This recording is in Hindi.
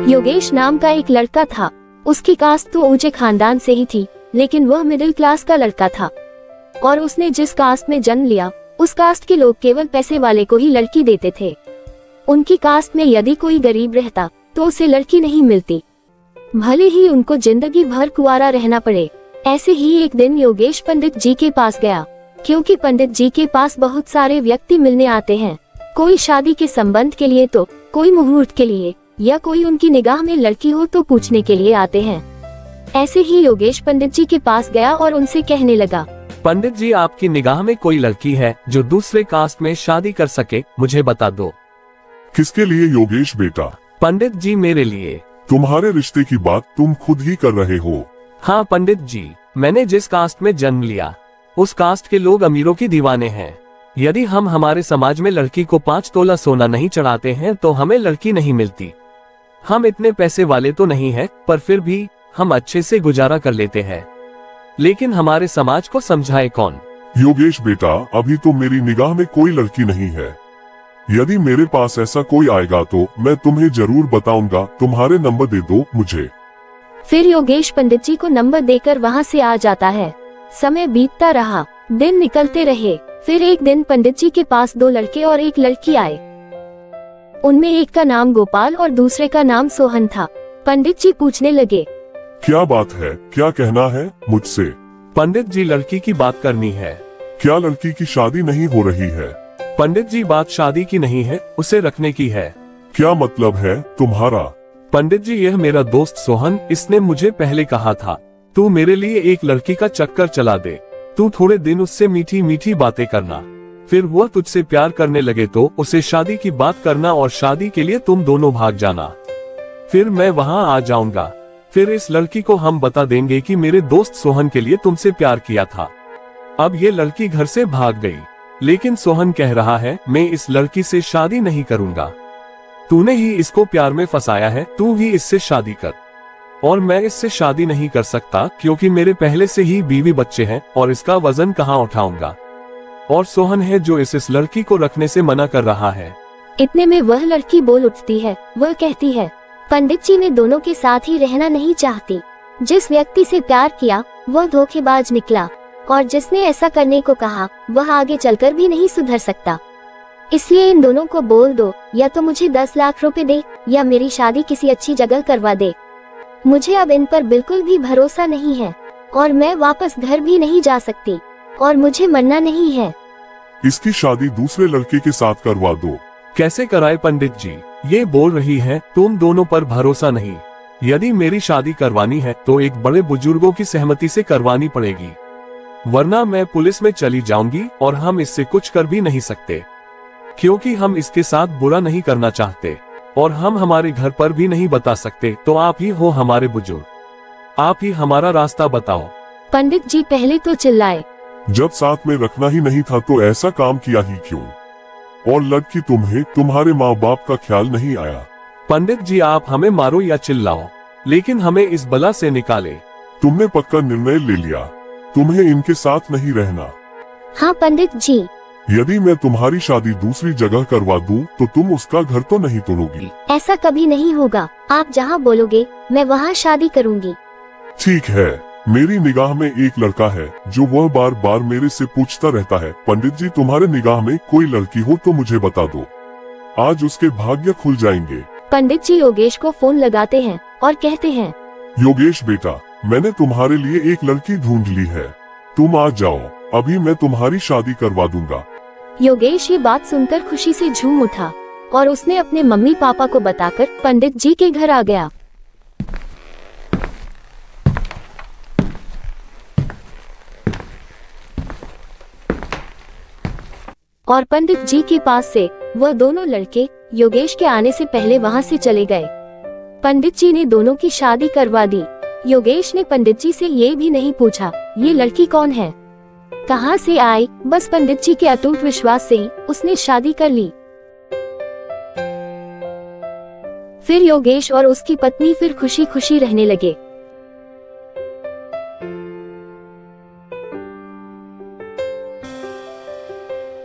योगेश नाम का एक लड़का था। उसकी कास्ट तो ऊंचे खानदान से ही थी, लेकिन वह मिडिल क्लास का लड़का था और उसने जिस कास्ट में जन्म लिया उस कास्ट के लोग केवल पैसे वाले को ही लड़की देते थे। उनकी कास्ट में यदि कोई गरीब रहता तो उसे लड़की नहीं मिलती, भले ही उनको जिंदगी भर कुंवारा रहना पड़े। ऐसे ही एक दिन योगेश पंडित जी के पास गया, क्योंकि पंडित जी के पास बहुत सारे व्यक्ति मिलने आते हैं, कोई शादी के संबंध के लिए तो कोई मुहूर्त के लिए, या कोई उनकी निगाह में लड़की हो तो पूछने के लिए आते हैं। ऐसे ही योगेश पंडित जी के पास गया और उनसे कहने लगा, पंडित जी, आपकी निगाह में कोई लड़की है जो दूसरे कास्ट में शादी कर सके, मुझे बता दो। किसके लिए योगेश बेटा? पंडित जी, मेरे लिए। तुम्हारे रिश्ते की बात तुम खुद ही कर रहे हो। हाँ पंडित जी, मैंने जिस कास्ट में जन्म लिया उस कास्ट के लोग अमीरों की दीवाने हैं। यदि हम हमारे समाज में लड़की को 5 तोला सोना नहीं चढ़ाते हैं तो हमें लड़की नहीं मिलती। हम इतने पैसे वाले तो नहीं है, पर फिर भी हम अच्छे से गुजारा कर लेते हैं, लेकिन हमारे समाज को समझाए कौन? योगेश बेटा, अभी तो मेरी निगाह में कोई लड़की नहीं है। यदि मेरे पास ऐसा कोई आएगा तो मैं तुम्हें जरूर बताऊंगा। तुम्हारे नंबर दे दो मुझे। फिर योगेश पंडित जी को नंबर देकर वहाँ से आ जाता है। समय बीतता रहा, दिन निकलते रहे। फिर एक दिन पंडित जी के पास 2 लड़के और एक लड़की आए। उनमें एक का नाम गोपाल और दूसरे का नाम सोहन था। पंडित जी पूछने लगे, क्या बात है, क्या कहना है मुझसे? पंडित जी, लड़की की बात करनी है। क्या लड़की की शादी नहीं हो रही है? पंडित जी, बात शादी की नहीं है, उसे रखने की है। क्या मतलब है तुम्हारा? पंडित जी, यह मेरा दोस्त सोहन, इसने मुझे पहले कहा था तू मेरे लिए एक लड़की का चक्कर चला दे, तू थोड़े दिन उससे मीठी मीठी बातें करना, फिर वह तुझसे प्यार करने लगे तो उसे शादी की बात करना और शादी के लिए तुम दोनों भाग जाना। फिर मैं वहां आ जाऊंगा। फिर इस लड़की को हम बता देंगे कि मेरे दोस्त सोहन के लिए तुमसे प्यार किया था। अब ये लड़की घर से भाग गई, लेकिन सोहन कह रहा है मैं इस लड़की से शादी नहीं करूंगा। तूने ही इसको प्यार में फंसाया है, तू ही इससे शादी कर। और मैं इससे शादी नहीं कर सकता क्योंकि मेरे पहले से ही बीवी बच्चे हैं और इसका वजन कहाँ उठाऊंगा। और सोहन है जो इस लड़की को रखने से मना कर रहा है। इतने में वह लड़की बोल उठती है। वह कहती है, पंडित जी, मैं दोनों के साथ ही रहना नहीं चाहती। जिस व्यक्ति से प्यार किया वह धोखेबाज निकला, और जिसने ऐसा करने को कहा वह आगे चलकर भी नहीं सुधर सकता। इसलिए इन दोनों को बोल दो, या तो मुझे 10 लाख रुपए दे या मेरी शादी किसी अच्छी जगह करवा दे। मुझे अब इन पर बिल्कुल भी भरोसा नहीं है और मैं वापस घर भी नहीं जा सकती और मुझे मरना नहीं है। इसकी शादी दूसरे लड़के के साथ करवा दो। कैसे कराए पंडित जी? ये बोल रही है तुम दोनों पर भरोसा नहीं। यदि मेरी शादी करवानी है तो एक बड़े बुजुर्गों की सहमति से करवानी पड़ेगी, वरना मैं पुलिस में चली जाऊंगी और हम इससे कुछ कर भी नहीं सकते, क्योंकि हम इसके साथ बुरा नहीं करना चाहते और हम हमारे घर पर भी नहीं बता सकते। तो आप ही हो हमारे बुजुर्ग, आप ही हमारा रास्ता बताओ। पंडित जी पहले तो चिल्लाए, जब साथ में रखना ही नहीं था तो ऐसा काम किया ही क्यों? और लड़की तुम्हें तुम्हारे माँ बाप का ख्याल नहीं आया? पंडित जी, आप हमें मारो या चिल्लाओ, लेकिन हमें इस बला से निकाले। तुमने पक्का निर्णय ले लिया, तुम्हें इनके साथ नहीं रहना? हाँ पंडित जी। यदि मैं तुम्हारी शादी दूसरी जगह करवा दूं तो तुम उसका घर तो नहीं तोड़ोगी? ऐसा कभी नहीं होगा, आप जहाँ बोलोगे मैं वहाँ शादी करूँगी। ठीक है, मेरी निगाह में एक लड़का है जो वह बार बार मेरे से पूछता रहता है। पंडित जी, तुम्हारे निगाह में कोई लड़की हो तो मुझे बता दो, आज उसके भाग्य खुल जाएंगे। पंडित जी योगेश को फोन लगाते हैं और कहते हैं, योगेश बेटा, मैंने तुम्हारे लिए एक लड़की ढूंढ ली है, तुम आ जाओ, अभी मैं तुम्हारी शादी करवा दूंगा। योगेश ये बात सुनकर खुशी से झूम उठा और उसने अपने मम्मी पापा को बताकर पंडित जी के घर आ गया। और पंडित जी के पास से वह दोनों लड़के योगेश के आने से पहले वहां से चले गए। पंडित जी ने दोनों की शादी करवा दी। योगेश ने पंडित जी से ये भी नहीं पूछा ये लड़की कौन है, कहां से आई, बस पंडित जी के अटूट विश्वास से ही उसने शादी कर ली। फिर योगेश और उसकी पत्नी फिर खुशी खुशी रहने लगे।